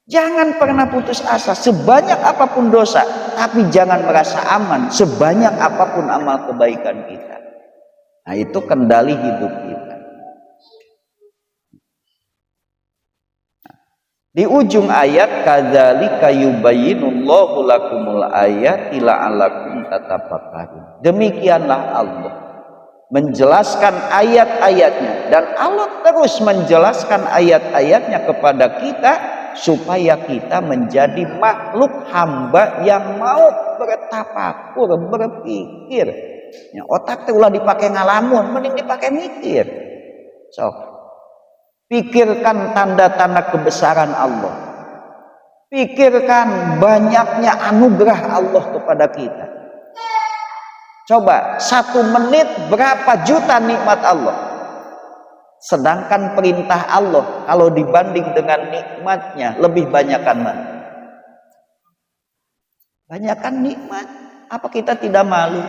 Jangan pernah putus asa sebanyak apapun dosa, tapi jangan merasa aman sebanyak apapun amal kebaikan kita. Nah, itu kendali hidup kita. Di ujung ayat kadzalika yubayyinullahu lakumul ayati la'allakum tatafakkarun. Demikianlah Allah menjelaskan ayat-ayatnya, dan Allah terus menjelaskan ayat-ayatnya kepada kita supaya kita menjadi makhluk hamba yang mau bertafakur, berpikir. Ya, otak teh ulah dipakai ngalamun, mending dipakai mikir. So, pikirkan tanda-tanda kebesaran Allah. Pikirkan banyaknya anugerah Allah kepada kita. Coba 1 menit berapa juta nikmat Allah. Sedangkan perintah Allah kalau dibanding dengan nikmatnya lebih banyakkan mana? Banyakkan nikmat. Apa kita tidak malu?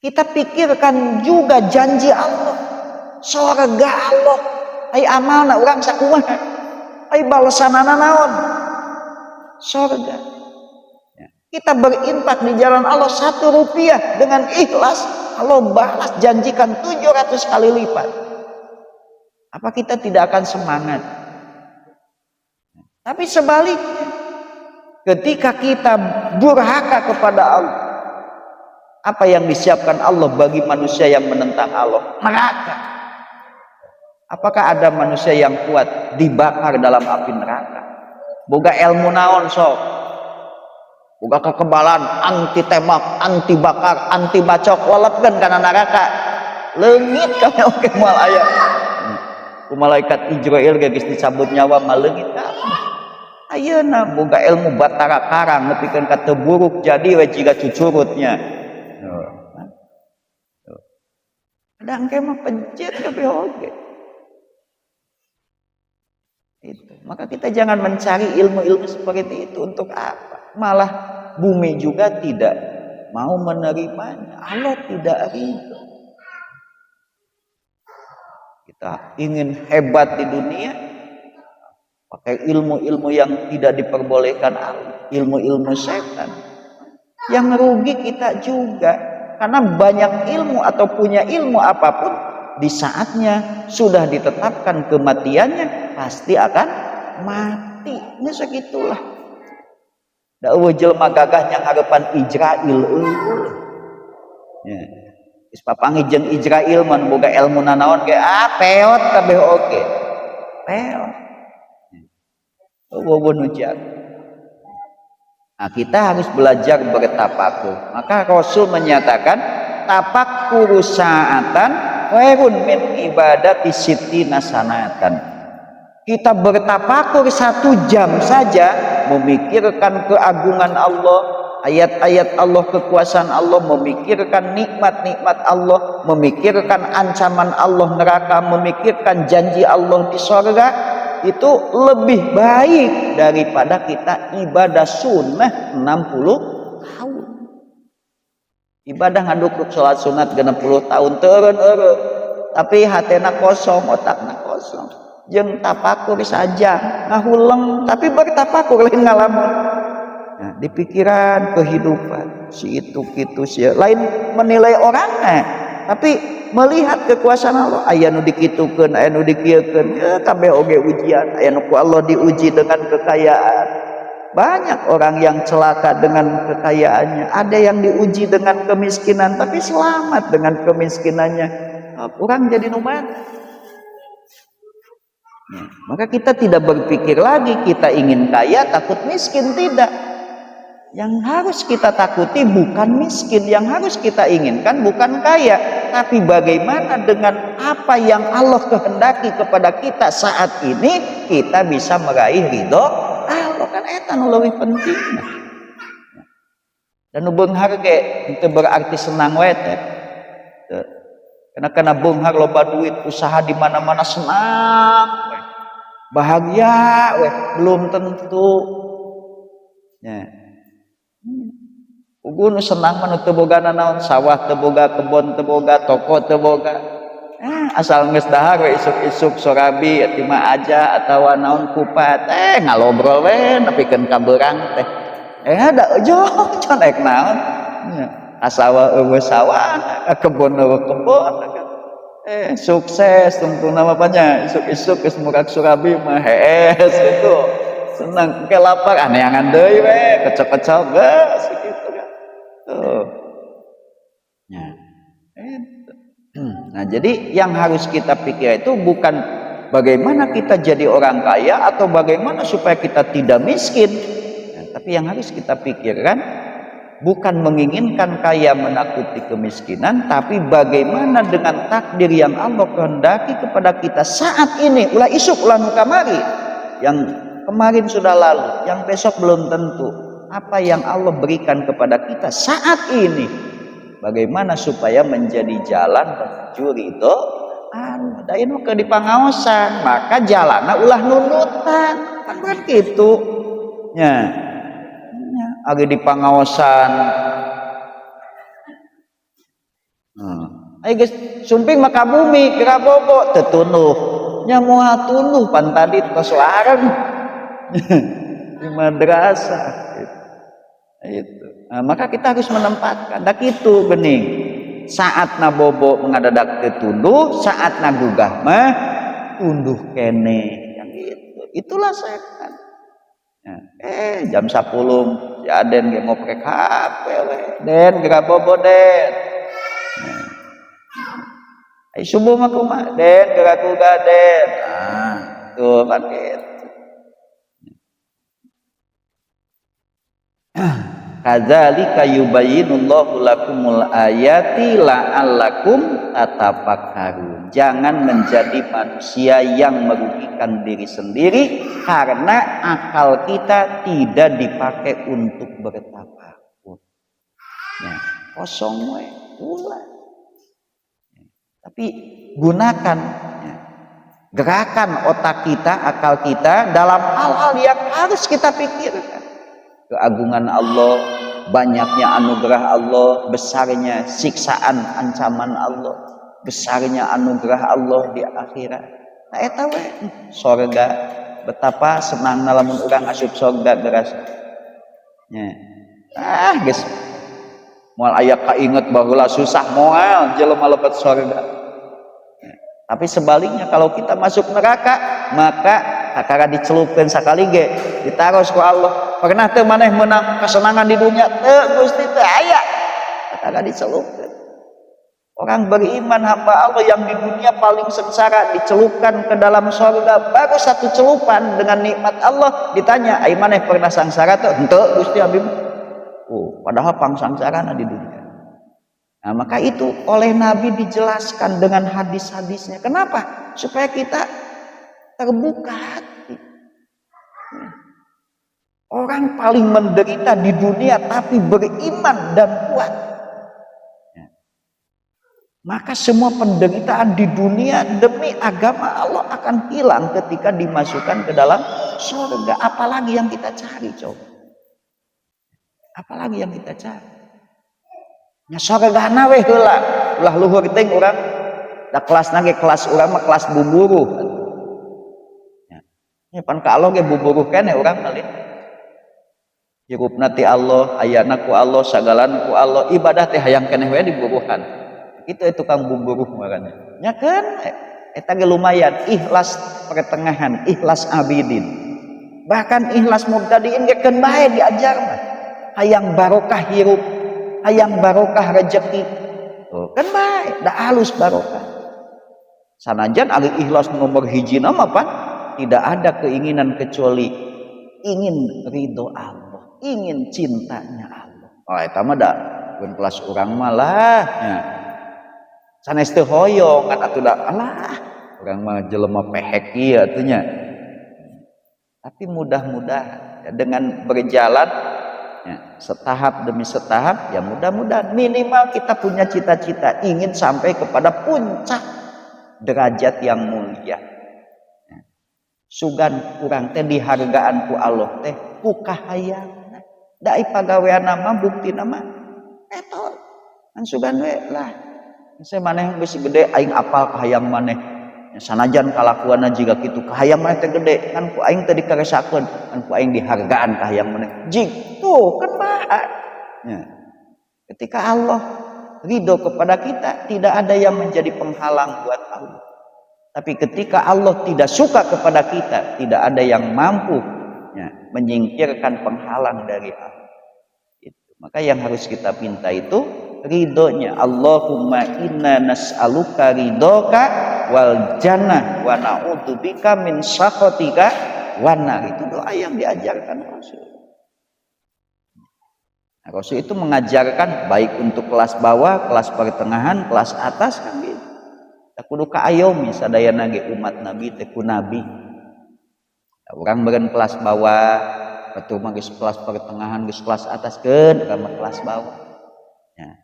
Kita pikirkan juga janji Allah. Surga Allah, ai amalna urang sakumaha, ai balasanana naon? Surga. Kita berinfak di jalan Allah 1 rupiah dengan ikhlas, Allah balas janjikan 700 kali lipat. Apa kita tidak akan semangat? Tapi sebaliknya, ketika kita durhaka kepada Allah, apa yang disiapkan Allah bagi manusia yang menentang Allah? Neraka. Apakah ada manusia yang kuat dibakar dalam api neraka? Boga ilmu naon sok? Boga kekebalan anti tembak, anti bakar, anti bacok, walepkeun kana neraka. Leungit kami oke moal aya. Ku malaikat Israil geus dicabut nyawa mah leungit ka. Ayeuna boga ilmu batara karang nepikeun ka teu buruk jadi we jiga cucurutnya. Kadang ke mah pencet kabeh oge. Itu. Maka kita jangan mencari ilmu-ilmu seperti itu untuk apa? Malah bumi juga tidak mau menerimanya. Allah tidak ridho. Kita ingin hebat di dunia, pakai ilmu-ilmu yang tidak diperbolehkan Allah, ilmu-ilmu setan. Yang rugi kita juga, karena banyak ilmu atau punya ilmu apapun, di saatnya sudah ditetapkan kematiannya, pasti akan mati. Ini segitulah. Da eueuh jelema gagah yang harapan Ijrail ya. Geus papanggih jeung Ijrail mun boga ilmu nanaon ge peot kabeh oge. Peot. Eueuh nu Nah, kita harus belajar bertafakur. Maka Rasul menyatakan tafakkur sa'atan khairun min ibadati sittina sanatan. Kita bertafakur 1 jam saja, memikirkan keagungan Allah, ayat-ayat Allah, kekuasaan Allah, memikirkan nikmat-nikmat Allah, memikirkan ancaman Allah neraka, memikirkan janji Allah di surga, itu lebih baik daripada kita ibadah sunnah 60 tahun. Ibadah ngaduk sholat sunat 60 tahun teureun-eureun, tapi hatena kosong, otakna kosong. Jeung tafakur saja ngahuleng, tapi bertafakur lain ngalamun. Nah, di pikiran kehidupan si itu gitu si lain menilai orangnya, tapi melihat kekuasaan Allah. Aya nu dikitukeun, aya nu dikieukeun, kabeh oge ujian. Aya nu ku Allah diuji dengan kekayaan. Banyak orang yang celaka dengan kekayaannya, ada yang diuji dengan kemiskinan tapi selamat dengan kemiskinannya. Orang jadi numan. Maka kita tidak berpikir lagi kita ingin kaya takut miskin, tidak. Yang harus kita takuti bukan miskin, yang harus kita inginkan bukan kaya, tapi bagaimana dengan apa yang Allah kehendaki kepada kita saat ini kita bisa meraih ridho Allah. Kan eta nu leuwih penting. Dan nu beunghar ge teu berarti senang we teh. Karena beunghar loba duit, usaha di mana-mana senang. Bahagia weh belum tentu. Ya. Ugu nu senang mah nu teu bogana naon, sawah teu boga, kebon teu boga, toko teu boga. Asal geus dahar we isuk-isuk sorabi ati mah aja atawa naon kupat ngalobrol we nepikeun ka beurang teh. Da eueuh can ek naon. Asawa eueuh sawah, kebon eueuh kebon. Sukses tentu namanya isuk-isuk geus murag surabi mah hees itu senang ke lapar aneangan deui we kecok-kecok geus kitu kan tuh. Nah, jadi yang harus kita pikir itu bukan bagaimana kita jadi orang kaya atau bagaimana supaya kita tidak miskin, tapi yang harus kita pikirkan bukan menginginkan kaya menakuti kemiskinan, tapi bagaimana dengan takdir yang Allah kehendaki kepada kita saat ini. Ulah isuk ulah nu kamari, yang kemarin sudah lalu, yang besok belum tentu. Apa yang Allah berikan kepada kita saat ini, bagaimana supaya menjadi jalan menuju ridho Allah. Da ieu ke dipangaosan, maka jalanna ulah nunutan. Kan kitu nya. Agi di pangaosan. Ayo guys, sumping maka bumi kira bobo tetunuh. Nya moal tunuh pan tadi tos larang. Di madrasah itu. Nah, maka kita harus menempatkan dak itu bening. Saat na bobo ngadadak tetunduh, saat na gugah mah tunduh kene yang itu. Itulah setan. Jam 10 si Aden ge ngoprek HP we. Den geura bobo Den. Ai subuh mah kumaha? Den geura kuga Den. Tuh kan gitu. Kadzalika yubayyinullahu lakumul ayati la'allakum tatafakkarun. Jangan menjadi manusia yang merugikan diri sendiri karena akal kita tidak dipakai untuk bertafakur. Kosong we ulah. Tapi gunakan gerakan otak kita, akal kita dalam hal-hal yang harus kita pikirkan. Keagungan Allah, banyaknya anugerah Allah, besarnya siksaan ancaman Allah, besarnya anugerah Allah di akhirat. Nah eta we sorga, betapa senangna lamun urang asup sorga geras. Geus moal aya kainget baheula susah moal jelema lebet sorga. Tapi sebaliknya kalau kita masuk neraka, maka kakara dicelupkeun sakali ge ditaros ku Allah. Pernah teu maneh menang kesenangan di dunia? Teu Gusti teu aya. Kakara dicelupkeun. Orang beriman hamba Allah yang di dunia paling sengsara dicelupkan ke dalam surga baru satu celupan dengan nikmat Allah. Ditanya, "Ai maneh pernah sangsara teu?" "Henteu Gusti abdi." Padahal pangsangsarana di dunia. Nah, maka itu oleh Nabi dijelaskan dengan hadis-hadisnya. Kenapa? Supaya kita terbuka hati. Orang paling menderita di dunia tapi beriman dan kuat. Maka semua penderitaan di dunia demi agama Allah akan hilang ketika dimasukkan ke dalam surga. Apalagi yang kita cari, coba. Apalagi yang kita cari. Nya sorgana we heula. Ulah luhur teuing urang. Da kelasna ge kelas urang mah kelas buburuh. Nya pan ka Allah ge buburuh keneh urang kali. hirupna ti Allah, ayana ku Allah, sagalana ku Allah, ibadah teh hayang keneh we diburuhan. Itu tukang buburuh marana. Nya kan eta ge lumayan ikhlas pertengahan, ikhlas abidin. Bahkan ikhlas mubtadiin ge keun bae diajar mah. Hayang barokah hirup, hayang barokah rezeki. Tuh, kan bae, da halus barokah. Sanajan ari ikhlas nomor hiji nama Pak, tidak ada keinginan kecuali ingin ridho Allah, ingin cintanya Allah. Oh eta mah da mun kelas urang mah lah nya. Sanes teu hoyong kan atuh da alah urang mah jelema pehek ieu atuh nya. Tapi mudah-mudahan ya, dengan berjalan ya, setahap demi setahap ya mudah-mudahan minimal kita punya cita-cita ingin sampai kepada puncak derajat yang mulia. Sugan kurang teh dihargaan ku Allah teh ku kahayangna da pagawean mah bukti nama eta kan sugan we lah saya maneh geus gede aing apal kahayang maneh sanajan kalakuanna jiga kitu kahayang maneh teh gede kan ku aing teh dikaresakeun kan ku aing dihargaan kahayang maneh jig tuh kan bae ya. Ketika Allah ridho kepada kita tidak ada yang menjadi penghalang buat Allah. Tapi ketika Allah tidak suka kepada kita, tidak ada yang mampu ya, menyingkirkan penghalang dari Allah. Itu. Maka yang harus kita minta itu ridhonya. Allahumma inna nas'aluka ridhoka wal jannah wa na'udzubika min sakhatika wan nar. Itu doa yang diajarkan Rasul. Nah, Rasul itu mengajarkan baik untuk kelas bawah, kelas pertengahan, kelas atas kan gitu. Kudu kaayomi sadayana ge umat Nabi teh ku Nabi. Urang beureun kelas bawah, atuh mah geus kelas pertengahan, geus kelas ataskeun urang mah kelas bawah. Ya.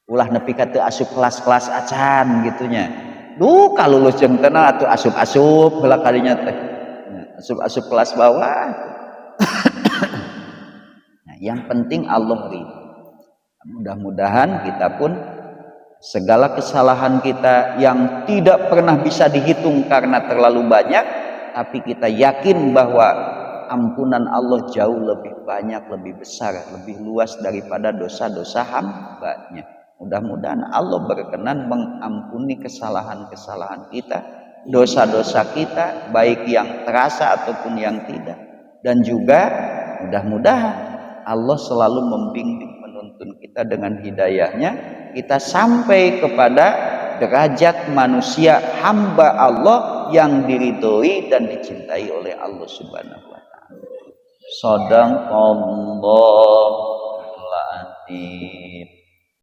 Ulah nepi ka teu asup kelas-kelas acan gitu nya. Duh kalulus jeung teh atuh asup-asup heula kalinya teh. Ya, asup-asup kelas bawah. Nah, yang penting Allah ridho. Mudah-mudahan kita pun segala kesalahan kita yang tidak pernah bisa dihitung karena terlalu banyak, tapi kita yakin bahwa ampunan Allah jauh lebih banyak, lebih besar, lebih luas daripada dosa-dosa hambanya. Mudah-mudahan Allah berkenan mengampuni kesalahan-kesalahan kita, dosa-dosa kita, baik yang terasa ataupun yang tidak. Dan juga mudah-mudahan Allah selalu membimbing menuntun kita dengan hidayahnya, kita sampai kepada derajat manusia hamba Allah yang diridhoi dan dicintai oleh Allah Subhanahu wa taala. Shadaqallahul adzim.